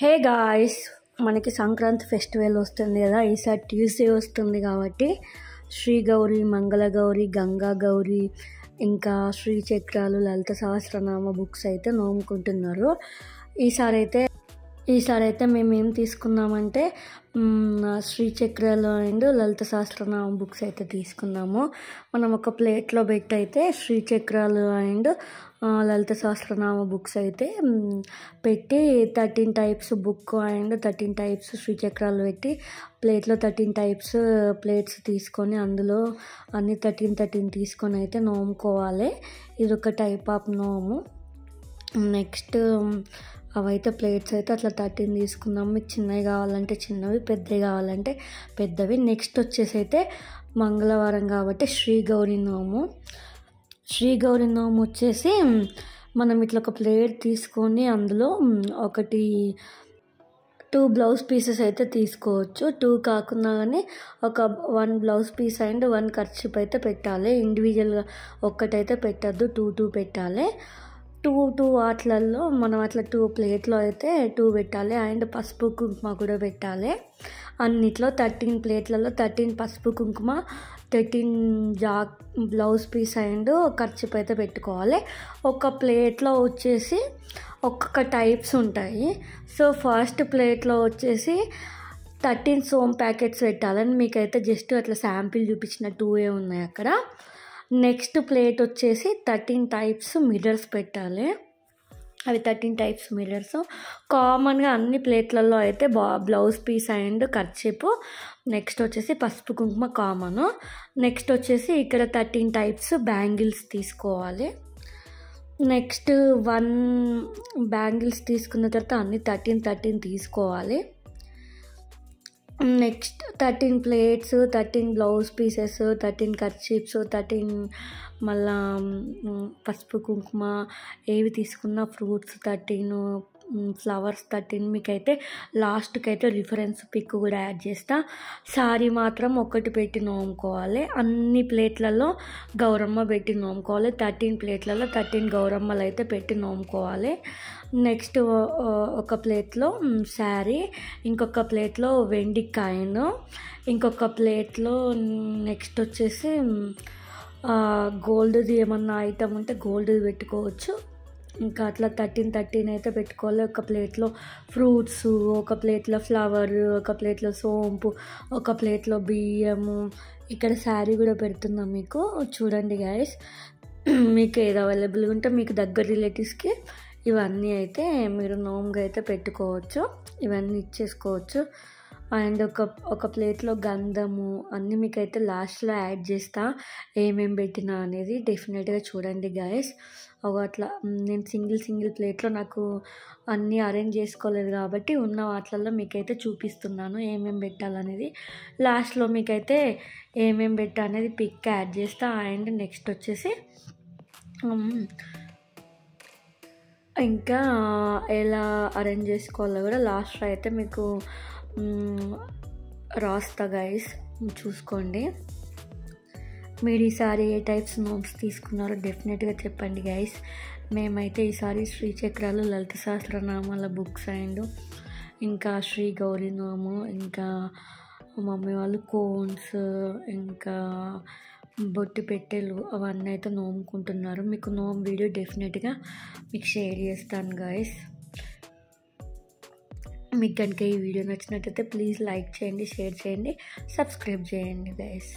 Hey guys, మనకి Sankranti festival వస్తుంది కదా. ఈసారి ట్యూస్డే వస్తుంది కాబట్టి శ్రీ గౌరి, మంగళ గౌరి, గంగా గౌరి, ఇంకా శ్రీచక్రాలు, లలిత సహస్రనామ బుక్స్ అయితే నోముకుంటున్నారు. ఈసారి అయితే మేము ఏం తీసుకున్నామంటే శ్రీచక్రాలు అండ్ లలిత సహస్రనామ బుక్స్ అయితే తీసుకున్నాము. మనం ఒక ప్లేట్లో పెట్టి అయితే శ్రీచక్రాలు అండ్ లలిత సహస్రనామ బుక్స్ అయితే పెట్టి 13 టైప్స్ బుక్ అండ్ 13 టైప్స్ శ్రీచక్రాలు పెట్టి ప్లేట్లో 13 టైప్స్ ప్లేట్స్ తీసుకొని అందులో అన్ని 13 తీసుకొని అయితే నోముకోవాలి. ఇది ఒక టైప్ ఆఫ్ నోము. నెక్స్ట్ అవైతే ప్లేట్స్ అయితే అట్లా 13 తీసుకుందాం. మీకు చిన్నవి కావాలంటే చిన్నవి, పెద్దవి కావాలంటే పెద్దవి. నెక్స్ట్ వచ్చేసి అయితే మంగళవారం కాబట్టి శ్రీ గౌరి నోము వచ్చేసి మనం ఇట్లా ఒక ప్లేట్ తీసుకొని అందులో 2 బ్లౌజ్ పీసెస్ అయితే తీసుకోవచ్చు. 2 కాకుండా కానీ 1 బ్లౌజ్ పీస్ అండ్ 1 కర్చీప్ అయితే పెట్టాలి. ఇండివిజువల్గా ఒక్కటైతే పెట్టద్దు, 2 పెట్టాలి. 2 వాటిలలో మనం అట్లా 2 ప్లేట్లో అయితే 2 పెట్టాలి. అండ్ పసుపు కుంకుమ కూడా పెట్టాలి. అన్నిట్లో 13 ప్లేట్లలో 13 పసుపు కుంకుమ, 13 బ్లౌజ్ పీస్ అండ్ కర్చీప్ అయితే పెట్టుకోవాలి. ఒక ప్లేట్లో వచ్చేసి ఒక్కొక్క టైప్స్ ఉంటాయి. సో ఫస్ట్ ప్లేట్లో వచ్చేసి 13 సోమ్ ప్యాకెట్స్ పెట్టాలని మీకైతే జస్ట్ అట్లా శాంపిల్ చూపించిన 2 ఉన్నాయి అక్కడ. నెక్స్ట్ ప్లేట్ వచ్చేసి 13 టైప్స్ మిర్రర్స్ పెట్టాలి. అవి 13 టైప్స్ మిర్రర్స్ కామన్గా అన్ని ప్లేట్లలో అయితే blouse piece and kerchief. Next వచ్చేసి పసుపు కుంకుమ కామన్. నెక్స్ట్ వచ్చేసి ఇక్కడ 13 టైప్స్ బ్యాంగిల్స్ తీసుకోవాలి. నెక్స్ట్ 1 బ్యాంగిల్స్ తీసుకున్న తర్వాత అన్ని 13 తీసుకోవాలి. Next 13 plates, 13 blouse pieces, 13 kerchiefs, 13 మళ్ళా పసుపు కుంకుమ, ఏవి తీసుకున్న ఫ్రూట్స్ 13, ఫ్లవర్స్ 13. మీకైతే లాస్ట్కి అయితే రిఫరెన్స్ పిక్ కూడా యాడ్ చేస్తా. సారీ మాత్రం ఒకటి పెట్టి నోముకోవాలి. అన్ని ప్లేట్లలో గౌరమ్మ పెట్టి నోముకోవాలి. 13 ప్లేట్లలో 13 గౌరమ్మలు అయితే పెట్టి నోముకోవాలి. నెక్స్ట్ ఒక ప్లేట్లో శారీ, ఇంకొక ప్లేట్లో వెండి కాయిన్, ఇంకొక ప్లేట్లో నెక్స్ట్ వచ్చేసి గోల్డ్ది ఏమన్నా ఐటమ్ ఉంటే గోల్డ్ది పెట్టుకోవచ్చు. ఇంకా అట్లా 13 అయితే పెట్టుకోవాలి. ఒక ప్లేట్లో ఫ్రూట్స్, ఒక ప్లేట్లో ఫ్లవర్, ఒక ప్లేట్లో సోంపు, ఒక ప్లేట్లో బియ్యము. ఇక్కడ శారీ కూడా పెడుతున్నాం మీకు చూడండి గైస్. మీకు ఏది అవైలబుల్గా ఉంటే మీకు దగ్గర రిలేటివ్స్కి ఇవన్నీ అయితే మీరు నోమ్గా అయితే పెట్టుకోవచ్చు, ఇవన్నీ ఇచ్చేసుకోవచ్చు. అండ్ ఒక ప్లేట్లో గంధము అన్నీ మీకైతే లాస్ట్లో యాడ్ చేస్తా ఏమేమి పెట్టినా అనేది. డెఫినెట్గా చూడండి గాయస్. అట్లా నేను సింగిల్ ప్లేట్లో నాకు అన్నీ అరేంజ్ చేసుకోలేదు కాబట్టి ఉన్న వాటిల్లో మీకైతే చూపిస్తున్నాను ఏమేమి పెట్టాలనేది. లాస్ట్లో మీకైతే ఏమేమి పెట్టా అనేది పిక్ యాడ్ చేస్తా. అండ్ నెక్స్ట్ వచ్చేసి ఇంకా ఎలా అరేంజ్ చేసుకోవాలో కూడా లాస్ట్లో అయితే మీకు రాస్తా గైస్, చూసుకోండి. మీరు ఈసారి ఏ టైప్స్ నోట్స్ తీసుకున్నారో డెఫినెట్గా చెప్పండి గైస్. మేమైతే ఈసారి శ్రీచక్రాలు, లలిత సహస్రనామాల బుక్స్ అండ్ ఇంకా శ్రీ గౌరీ నోము, ఇంకా మమ్మీ వాళ్ళు కోన్స్, ఇంకా బొట్టు పెట్టెలు అవన్నీ అయితే నోముకుంటున్నారు. మీకు నోమ్ వీడియో డెఫినెట్గా మీకు షేర్ చేస్తాను గైస్. మీకు కనుక ఈ వీడియో నచ్చినట్టయితే ప్లీజ్ లైక్ చేయండి, షేర్ చేయండి, సబ్స్క్రైబ్ చేయండి గైస్.